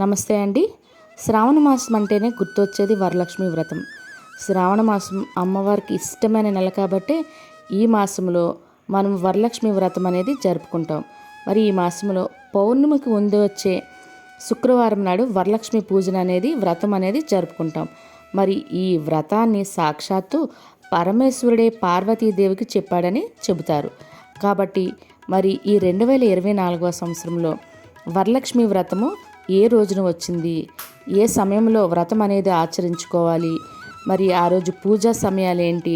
నమస్తే అండి. శ్రావణ మాసం అంటేనే గుర్తొచ్చేది వరలక్ష్మి వ్రతం. శ్రావణ మాసం అమ్మవారికి ఇష్టమైన నెల కాబట్టి ఈ మాసంలో మనం వరలక్ష్మి వ్రతం అనేది జరుపుకుంటాం. మరి ఈ మాసంలో పౌర్ణమికి ముందు వచ్చే శుక్రవారం నాడు వరలక్ష్మి పూజన అనేది వ్రతం అనేది జరుపుకుంటాం. మరి ఈ వ్రతాన్ని సాక్షాత్తు పరమేశ్వరుడే పార్వతీదేవికి చెప్పాడని చెబుతారు. కాబట్టి మరి ఈ 2024వ సంవత్సరంలో వరలక్ష్మి వ్రతము ఏ రోజున వచ్చింది, ఏ సమయంలో వ్రతం అనేది ఆచరించుకోవాలి, మరి ఆ రోజు పూజా సమయాలు ఏంటి,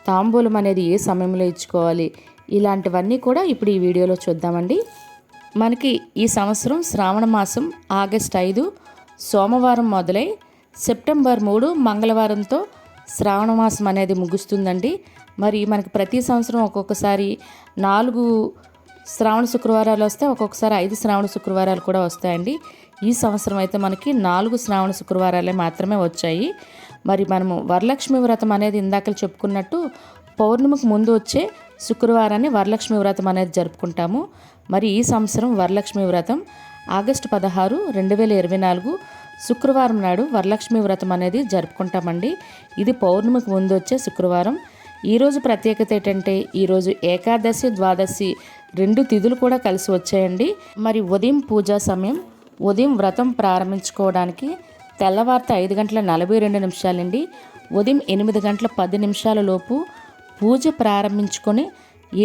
తాంబూలం అనేది ఏ సమయంలో ఇచ్చుకోవాలి, ఇలాంటివన్నీ కూడా ఇప్పుడు ఈ వీడియోలో చూద్దామండి. మనకి ఈ సంవత్సరం శ్రావణ మాసం ఆగస్టు 5 సోమవారం మొదలై సెప్టెంబర్ 3 మంగళవారంతో శ్రావణ మాసం అనేది ముగుస్తుందండి. మరి మనకి ప్రతి సంవత్సరం ఒక్కొక్కసారి 4 శ్రావణ శుక్రవారాలు వస్తాయి, ఒక్కొక్కసారి 5 శ్రావణ శుక్రవారాలు కూడా వస్తాయండి. ఈ సంవత్సరం అయితే మనకి 4 శ్రావణ శుక్రవారాలే మాత్రమే వచ్చాయి. మరి మనము వరలక్ష్మి వ్రతం అనేది ఇందాక చెప్పుకున్నట్టు పౌర్ణమికి ముందు వచ్చే శుక్రవారాన్ని వరలక్ష్మి వ్రతం అనేది జరుపుకుంటాము. మరి ఈ సంవత్సరం వరలక్ష్మి వ్రతం ఆగస్టు 16, 2024 శుక్రవారం నాడు వరలక్ష్మి వ్రతం అనేది జరుపుకుంటామండి. ఇది పౌర్ణమికి ముందు వచ్చే శుక్రవారం. ఈరోజు ప్రత్యేకత ఏంటంటే ఈరోజు ఏకాదశి, ద్వాదశి 2 తిథులు కూడా కలిసి వచ్చాయండి. మరి ఉదయం పూజా సమయం, ఉదయం వ్రతం ప్రారంభించుకోవడానికి తెల్లవారితే 5:42 అండి. ఉదయం 8:10 లోపు పూజ ప్రారంభించుకొని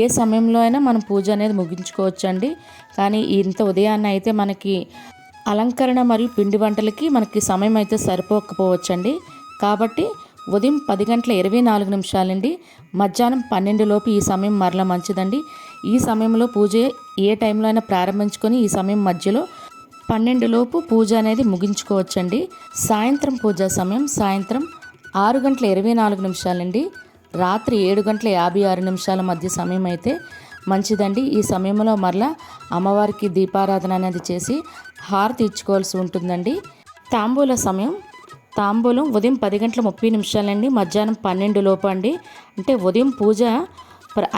ఏ సమయంలో అయినా మనం పూజ అనేది ముగించుకోవచ్చండి. కానీ ఇంత ఉదయాన్నే అయితే మనకి అలంకరణ మరియు పిండి వంటలకి మనకి సమయం అయితే సరిపోకపోవచ్చండి. కాబట్టి ఉదయం 10:24 అండి, మధ్యాహ్నం 12 లోపు ఈ సమయం మరలా మంచిదండి. ఈ సమయంలో పూజ ఏ టైంలో అయినా ప్రారంభించుకొని ఈ సమయం మధ్యలో 12 లోపు పూజ అనేది ముగించుకోవచ్చండి. సాయంత్రం పూజా సమయం సాయంత్రం 6:24 అండి, రాత్రి 7:56 మధ్య సమయం అయితే మంచిదండి. ఈ సమయంలో మరలా అమ్మవారికి దీపారాధన అనేది చేసి హారతి ఇచ్చుకోవాల్సి ఉంటుందండి. తాంబూల సమయం తాంబూలం ఉదయం 10:30 అండి, మధ్యాహ్నం 12 లోపు అండి. అంటే ఉదయం పూజ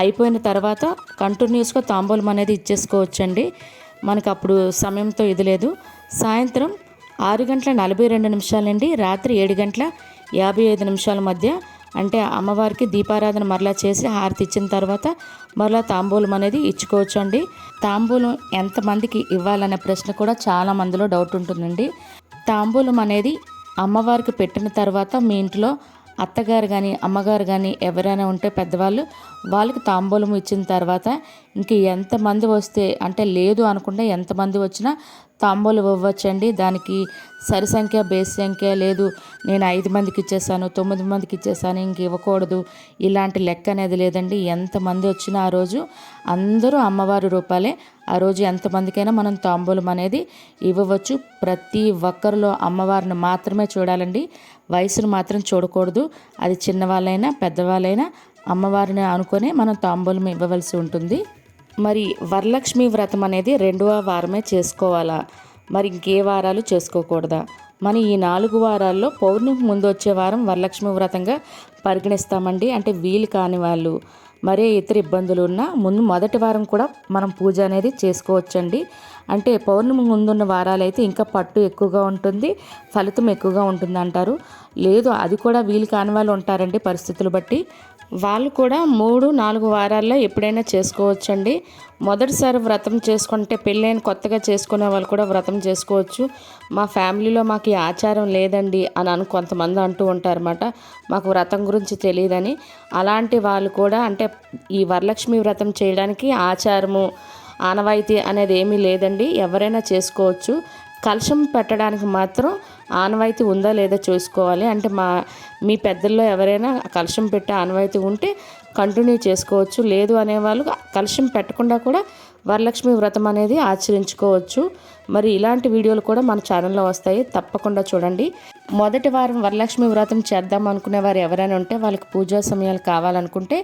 అయిపోయిన తర్వాత కంటిన్యూస్గా తాంబూలం అనేది ఇచ్చేసుకోవచ్చండి. మనకు అప్పుడు సమయంతో ఇది లేదు. సాయంత్రం 6:42 అండి, రాత్రి 7:55 మధ్య అంటే అమ్మవారికి దీపారాధన మరలా చేసి హారతి ఇచ్చిన తర్వాత మరలా తాంబూలం అనేది ఇచ్చుకోవచ్చు అండి. తాంబూలం ఎంతమందికి ఇవ్వాలనే ప్రశ్న కూడా చాలా మందిలో డౌట్ ఉంటుందండి. తాంబూలం అనేది అమ్మవారికి పెట్టిన తర్వాత మీ ఇంట్లో అత్తగారు కానీ అమ్మగారు కానీ ఎవరైనా ఉంటే పెద్దవాళ్ళు వాళ్ళకి తాంబూలం ఇచ్చిన తర్వాత ఇంక ఎంతమంది వస్తే అంటే లేదు అనుకుంటే ఎంతమంది వచ్చినా తాంబూలం ఇవ్వచ్చండి. దానికి సరి సంఖ్య బేస్ సంఖ్య లేదు, నేను 5 మందికి ఇచ్చేసాను, 9 మందికి ఇచ్చేసాను, ఇంక ఇవ్వకూడదు, ఇలాంటి లెక్క అనేది లేదండి. ఎంతమంది వచ్చినా ఆ రోజు అందరూ అమ్మవారి రూపాలే. ఆ రోజు ఎంతమందికైనా మనం తాంబూలం అనేది ఇవ్వవచ్చు. ప్రతి ఒక్కరిలో అమ్మవారిని మాత్రమే చూడాలండి, వయసును మాత్రం చూడకూడదు. అది చిన్నవాళ్ళైనా పెద్దవాళ్ళైనా అమ్మవారిని అనుకొని మనం తాంబూలం ఇవ్వవలసి ఉంటుంది. మరి వరలక్ష్మి వ్రతం అనేది 2వ వారమే చేసుకోవాలా, మరి ఇంకే వారాలు చేసుకోకూడదా? మనం ఈ 4 వారాల్లో పౌర్ణమికి ముందు వచ్చే వారం వరలక్ష్మి వ్రతంగా పరిగణిస్తామండి. అంటే వీలు కాని వాళ్ళు మరే ఇతర ఇబ్బందులు ఉన్నా మొదటి వారం కూడా మనం పూజ అనేది చేసుకోవచ్చండి. అంటే పౌర్ణమి ముందున్న వారాలైతే ఇంకా పట్టు ఎక్కువగా ఉంటుంది, ఫలితం ఎక్కువగా ఉంటుంది అంటారు. లేదు అది కూడా వీలు కాని వాళ్ళు ఉంటారండి, పరిస్థితులు బట్టి వాళ్ళు కూడా 3-4 వారాల్లో ఎప్పుడైనా చేసుకోవచ్చండి. మొదటిసారి వ్రతం చేసుకుంటే పెళ్ళైన కొత్తగా చేసుకునే వాళ్ళు కూడా వ్రతం చేసుకోవచ్చు. మా ఫ్యామిలీలో మాకు ఈ ఆచారం లేదండి అని కొంతమంది అంటూ ఉంటారన్నమాట, మాకు వ్రతం గురించి తెలియదని. అలాంటి వాళ్ళు కూడా అంటే ఈ వరలక్ష్మి వ్రతం చేయడానికి ఆచారము ఆనవాయితీ అనేది ఏమీ లేదండి, ఎవరైనా చేసుకోవచ్చు. కలశం పెట్టడానికి మాత్రం ఆనవాయితీ ఉందా లేదా చూసుకోవాలి. అంటే మీ పెద్దల్లో ఎవరైనా కలశం పెట్టే ఆనవాయితీ ఉంటే కంటిన్యూ చేసుకోవచ్చు. లేదు అనేవాళ్ళు కలశం పెట్టకుండా కూడా వరలక్ష్మి వ్రతం అనేది ఆచరించుకోవచ్చు. మరి ఇలాంటి వీడియోలు కూడా మన ఛానల్లో వస్తాయి, తప్పకుండా చూడండి. మొదటి వారం వరలక్ష్మి వ్రతం చేద్దాం అనుకునే వారు ఎవరైనా ఉంటే వాళ్ళకి పూజా సమయాలు కావాలనుకుంటే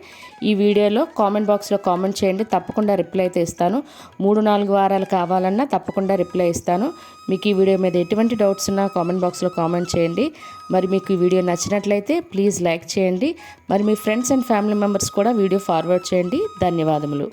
ఈ వీడియోలో కామెంట్ బాక్స్లో కామెంట్ చేయండి, తప్పకుండా రిప్లై అయితే ఇస్తాను. 3-4 వారాలు కావాలన్నా తప్పకుండా రిప్లై ఇస్తాను. మీకు ఈ వీడియో మీద ఎటువంటి డౌట్స్ ఉన్నా కామెంట్ బాక్స్లో కామెంట్ చేయండి. మరి మీకు ఈ వీడియో నచ్చినట్లయితే ప్లీజ్ లైక్ చేయండి. మరి మీ ఫ్రెండ్స్ అండ్ ఫ్యామిలీ మెంబర్స్ కూడా వీడియో ఫార్వర్డ్ చేయండి. ధన్యవాదములు.